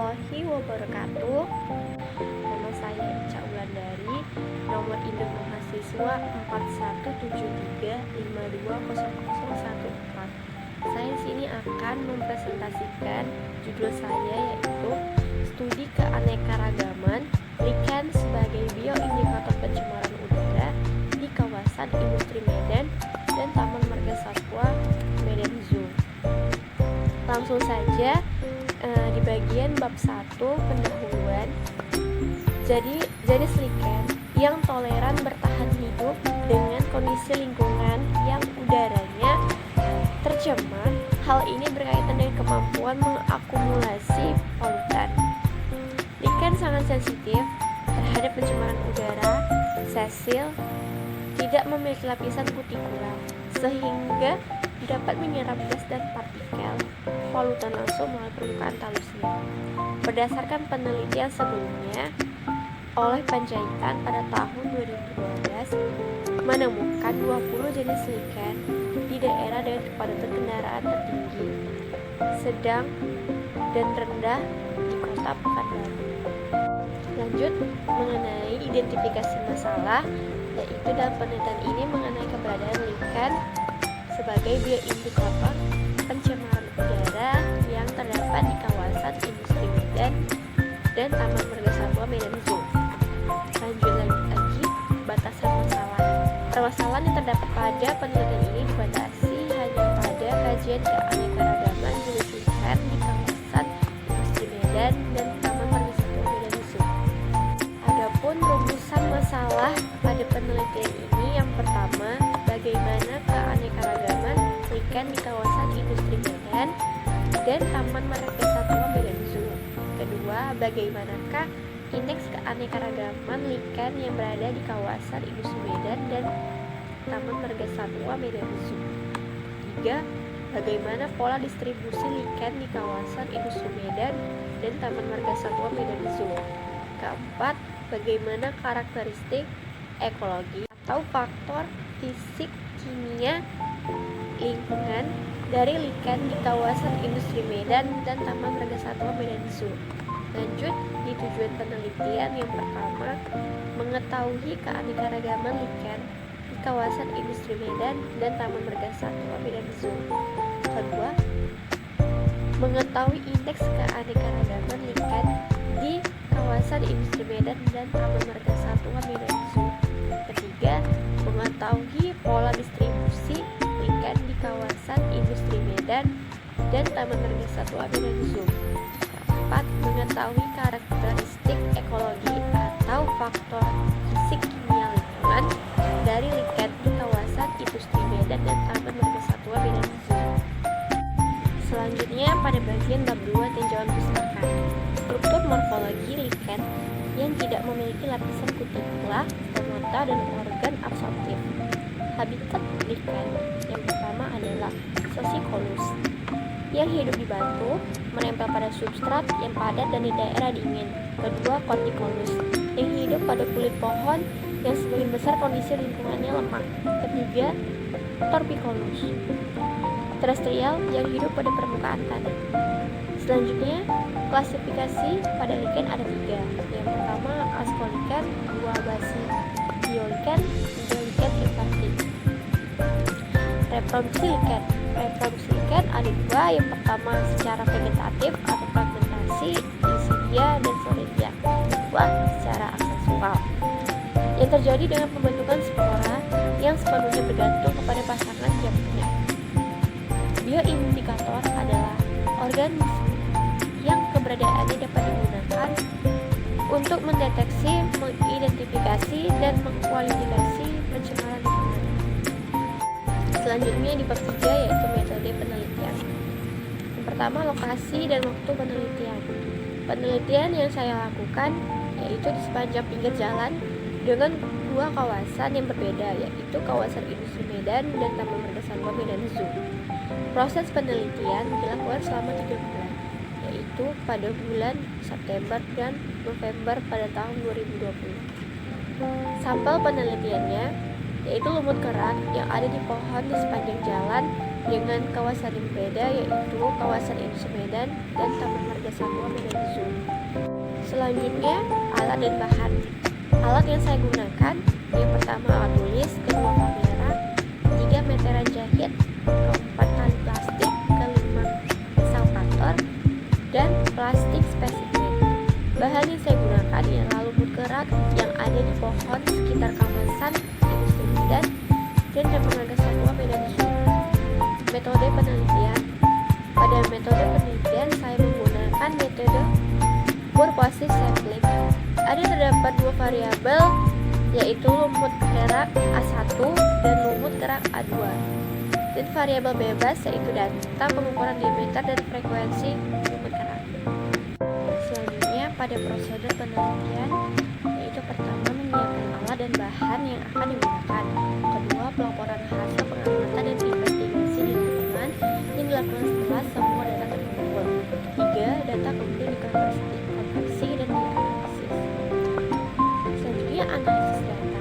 warahmatullahi wabarakatuh. Nama saya Ica Wulandari, nomor induk mahasiswa 4173520014. Saya di sini akan mempresentasikan judul saya, yaitu Studi Keanekaragaman Lichen sebagai Bioindikator Pencemaran Udara di Kawasan Industri Medan dan Taman Marga Satwa Medan Zoo. Langsung saja di bagian bab 1 pendahuluan. Jadi jenis lichen yang toleran bertahan hidup dengan kondisi lingkungan yang udaranya tercemar. Hal ini berkaitan dengan kemampuan mengakumulasi polutan. Lichen sangat sensitif terhadap pencemaran udara. Sesil tidak memiliki lapisan kutikular sehingga dapat menyerap gas dan partikel polutan langsung melalui permukaan talusnya. Berdasarkan penelitian sebelumnya oleh Panjaitan pada tahun 2012 menemukan 20 jenis lichen di daerah dengan kepadatan kendaraan tertinggi, sedang, dan rendah di kota Pekanbaru. Lanjut mengenai identifikasi masalah, yaitu dalam penelitian ini mengenai keberadaan lichen sebagai bioindikator pencemaran udara yang terdapat di kawasan industri Medan dan Taman Marga Satwa Medan Zoo. Lanjut lagi batasan masalah. Permasalahan yang terdapat pada penelitian ini dibatasi hanya pada kajian keanekaragaman jenis lichen di kawasan industri Medan dan Taman Marga Satwa Medan Zoo. Adapun rumusan masalah pada penelitian ini, yang pertama, bagaimana keanekaragaman lichen di kawasan industri Medan dan Taman Marga Satwa Medan Zoo. Kedua, bagaimanakah indeks keanekaragaman lichen yang berada di kawasan industri Medan dan Taman Marga Satwa Medan Zoo. Tiga, bagaimana pola distribusi lichen di kawasan industri Medan dan Taman Marga Satwa Medan Zoo. Keempat, bagaimana karakteristik ekologi atau faktor fisik kimia lingkungan dari lichen di kawasan industri Medan dan Taman Marga Satwa Medan Zoo. Lanjut di tujuan penelitian, yang pertama, mengetahui keanekaragaman lichen di kawasan industri Medan dan Taman Marga Satwa Medan Zoo. Kedua, mengetahui indeks keanekaragaman lichen di kawasan industri Medan dan Taman Marga Satwa Medan Zoo. Ketiga, mengetahui pola distribusi lichen di kawasan industri Medan dan Taman Marga Satwa Medan Zoo. Keempat, mengetahui karakteristik ekologi atau faktor fisik kimia lingkungan dari lichen di kawasan industri Medan dan Taman Marga Satwa Medan Zoo. Selanjutnya pada bagian bab 2 tinjauan pustaka. Struktur morfologi lichen yang tidak memiliki lapisan kutikula, stomata, dan organ absorptif. Habitat lichen yang pertama adalah Sosicolus yang hidup di batu, menempel pada substrat yang padat dan di daerah dingin. Kedua, Corticolus yang hidup pada kulit pohon yang sebagian besar kondisi lingkungannya lemah. Ketiga, Torpicolus terestrial yang hidup pada permukaan tanah. Selanjutnya, klasifikasi pada lichen ada 3. Yang pertama, Ascolichen, 2 Basidiolichen, 3 lichen invertit. Reproduksi lichen. Reproduksi lichen ada 2. Yang pertama secara vegetatif atau fragmentasi, Isidia dan Floredia. Kedua, secara aseksual, yang terjadi dengan pembentukan spora yang sepenuhnya bergantung kepada pasangan jamunya. Bioindikator adalah organisme yang keberadaannya dapat digunakan untuk mendeteksi, mengidentifikasi, dan mengkualifikasi pencemaran lingkungan. Selanjutnya di bab 3, yaitu metode penelitian. Yang pertama, lokasi dan waktu penelitian. Penelitian yang saya lakukan yaitu di sepanjang pinggir jalan dengan 2 kawasan yang berbeda, yaitu kawasan industri Medan dan Taman Marga Satwa Medan Zoo. Proses penelitian dilakukan selama 3 bulan, yaitu pada bulan September dan November pada tahun 2020. Sampel penelitiannya yaitu lumut kerak yang ada di pohon di sepanjang jalan dengan kawasan yang berbeda, yaitu kawasan Industri Medan dan Taman Marga Satwa Medan Zoo. Selanjutnya, alat dan bahan. Alat yang saya gunakan, yang pertama alat tulis, kedua kamera, ketiga meteran jahit, keempat tali plastik, kelima pisau kantor, dan plastik spesimen. Bahan yang saya gunakan ialah lumut kerak yang ada di pohon sekitar kawasan Industri Medan dan Taman Marga Satwa Medan Zoo. Metode penelitian. Pada metode penelitian saya menggunakan metode purposive sampling. Ada terdapat dua variabel, yaitu lumut kerak A1 dan lumut kerak A2, dan variabel bebas yaitu data pengukuran diameter dan frekuensi lumut kerak. Selanjutnya pada prosedur penelitian, yaitu pertama menyiapkan alat dan bahan yang akan digunakan, kedua pelaporan hasil pengamatan dan investigasi di lingkungan yang dilakukan setelah semua data terkumpul, ketiga data kemudian dikonversi dan dianalisis. Selanjutnya analisis data.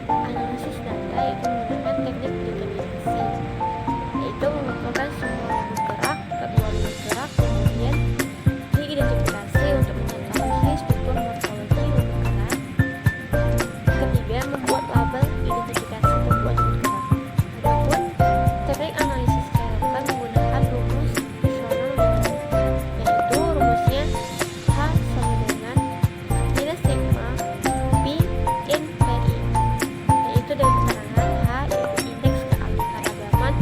Analisis data yaitu menggunakan teknik determinasi, yaitu mengumpulkan semua lumut kerak, kedua lumut kerak kemudian diidentifikasi untuk mengetahui struktur morfologi lumut kerak. Ketiga, membuat label identifikasi pembuat lumut kerak. Adapun teknik analisis saya lakukan menggunakan rumus fungsional lumut kerak, yaitu rumusnya H sama dengan minus sigma P in PI, yaitu dengan keterangan H yaitu indeks keanekaragaman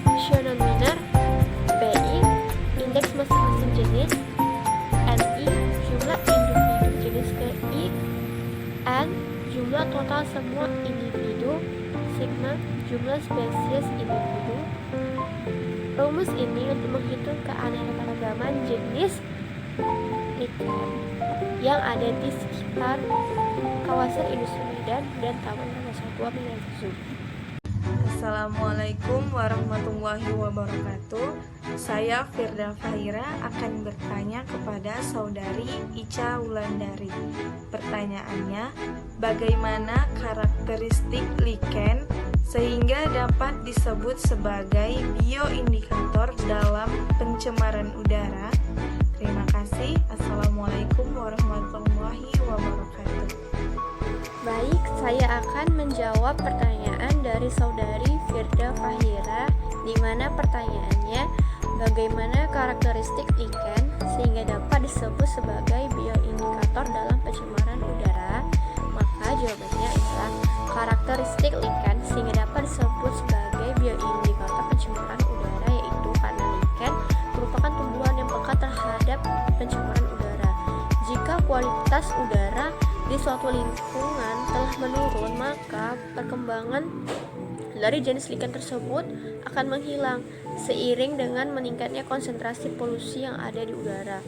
fungsionominal, PI indeks masing-masing jenis, NI jumlah individu jenis ke I, N jumlah total semua individu, sigma jumlah spesies individu. Rumus ini untuk menghitung keanekaragaman jenis ikan yang ada di sekitar kawasan Industri Medan dan Taman Marga Satwa Medan Zoo. Assalamualaikum warahmatullahi wabarakatuh. Saya Firda Fahira akan bertanya kepada saudari Ica Wulandari. Pertanyaannya, bagaimana karakteristik lichen sehingga dapat disebut sebagai bioindikator dalam pencemaran udara? Terima kasih. Assalamualaikum warahmatullahi wabarakatuh. Baik, saya akan menjawab pertanyaan dari saudari Firda Fahira, di mana pertanyaannya bagaimana karakteristik lichen sehingga dapat disebut sebagai bioindikator dalam pencemaran udara. Maka jawabannya adalah karakteristik lichen sehingga dapat disebut sebagai bioindikator pencemaran udara, yaitu karena lichen merupakan tumbuhan yang peka terhadap pencemaran udara. Jika kualitas udara di suatu lingkungan telah menurun, maka perkembangan dari jenis lichen tersebut akan menghilang seiring dengan meningkatnya konsentrasi polusi yang ada di udara.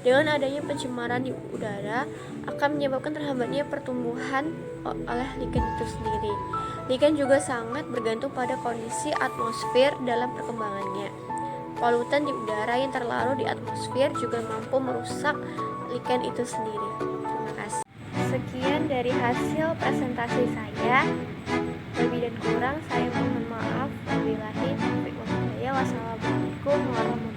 Dengan adanya pencemaran di udara akan menyebabkan terhambatnya pertumbuhan oleh lichen itu sendiri. Lichen juga sangat bergantung pada kondisi atmosfer dalam perkembangannya. Polutan di udara yang terlarut di atmosfer juga mampu merusak lichen itu sendiri. Terima kasih. Sekian dari hasil presentasi saya. Lebih dan kurang saya mohon maaf. Wabillahi taufiq wal hidayah. Wassalamualaikum warahmatullahi wabarakatuh.